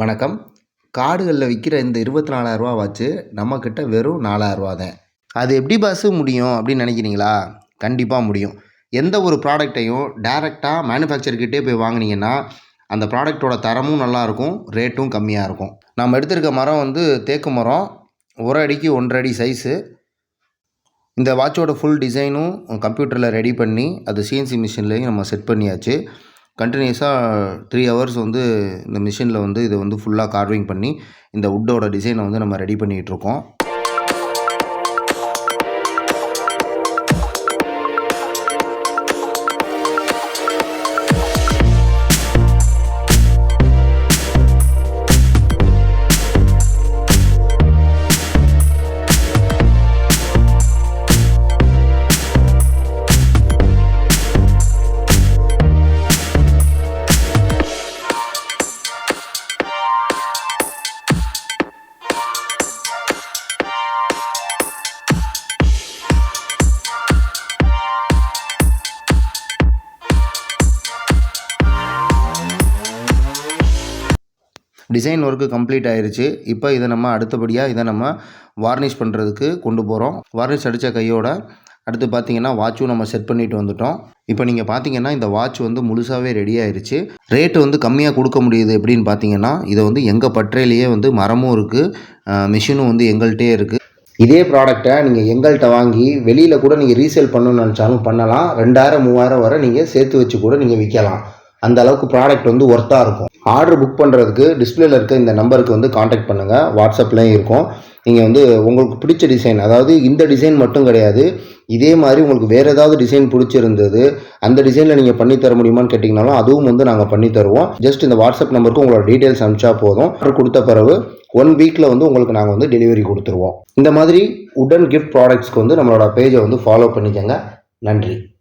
வணக்கம். காடுகளில் விற்கிற இந்த 24,000 வாட்ச்சு நம்மக்கிட்ட வெறும் 4,000 தான். அது எப்படி முடியும் அப்படின்னு நினைக்கிறீங்களா? கண்டிப்பாக முடியும். எந்த ஒரு ப்ராடக்டையும் டைரெக்டாக மேனுஃபேக்சர்கிட்டே போய் வாங்கினீங்கன்னா அந்த ப்ராடக்டோட தரமும் நல்லாயிருக்கும், ரேட்டும் கம்மியாக இருக்கும். நம்ம எடுத்திருக்க மரம் தேக்கு மரம், 1 அடிக்கு 1.5 அடி சைஸு. இந்த வாட்சோட ஃபுல் டிசைனும் கம்ப்யூட்டரில் ரெடி பண்ணி அது சிஎன்சி மிஷின்லேயும் நம்ம செட் பண்ணியாச்சு. கண்டினியூஸாக 3 ஹவர்ஸ் இந்த மிஷினில் இதை ஃபுல்லாக கார்விங் பண்ணி இந்த வுட்டோட டிசைனை நம்ம ரெடி பண்ணிகிட்ருக்கோம். டிசைன் ஒர்க்கு கம்ப்ளீட் ஆயிடுச்சு. இப்போ இதை நம்ம அடுத்தபடியாக வார்னிஷ் பண்ணுறதுக்கு கொண்டு போகிறோம். வார்னிஷ் அடித்த கையோட அடுத்து பார்த்திங்கன்னா வாட்சும் நம்ம செட் பண்ணிட்டு வந்துட்டோம். இப்போ நீங்கள் பார்த்தீங்கன்னா இந்த வாட்ச் முழுசாகவே ரெடி ஆயிடுச்சு. ரேட்டு கம்மியாக கொடுக்க முடியுது எப்படின்னு பார்த்தீங்கன்னா, இதை எங்கள் பட்டறையிலேயே மரமும் இருக்குது, மிஷினும் எங்கள்கிட்டே இருக்குது. இதே ப்ராடக்டை நீங்கள் எங்கள்கிட்ட வாங்கி வெளியில் கூட நீங்கள் ரீசேல் பண்ணணும்னு நினச்சாலும் பண்ணலாம். 2,000-3,000 வரை நீங்கள் சேர்த்து வச்சு கூட நீங்கள் விற்கலாம். அந்த அளவுக்கு ப்ராடக்ட் ஒர்த்தாக இருக்கும். ஆர்டர் புக் பண்ணுறதுக்கு டிஸ்பிளேல இருக்க இந்த நம்பருக்கு காண்டாக்ட் பண்ணுங்கள். வாட்ஸ்அப்லேயும் இருக்கும். நீங்கள் உங்களுக்கு பிடிச்ச டிசைன், அதாவது இந்த டிசைன் மட்டும் கிடையாது, இதே மாதிரி உங்களுக்கு வேறு ஏதாவது டிசைன் பிடிச்சிருந்தது, அந்த டிசைனில் நீங்கள் பண்ணித்தர முடியுமான்னு கேட்டிங்கனாலும் அதுவும் நாங்கள் பண்ணித்தருவோம். ஜஸ்ட் இந்த வாட்ஸ்அப் நம்பருக்கு உங்களோட டீட்டெயில்ஸ் அனுப்பிச்சா போதும். ஆர்டர் கொடுத்த பிறகு 1 வீக்கில் உங்களுக்கு நாங்கள் டெலிவரி கொடுத்துருவோம். இந்த மாதிரி உடன் கிஃப்ட் ப்ராடக்ட்ஸ்க்கு நம்மளோட பேஜை ஃபாலோ பண்ணிக்கோங்க. நன்றி.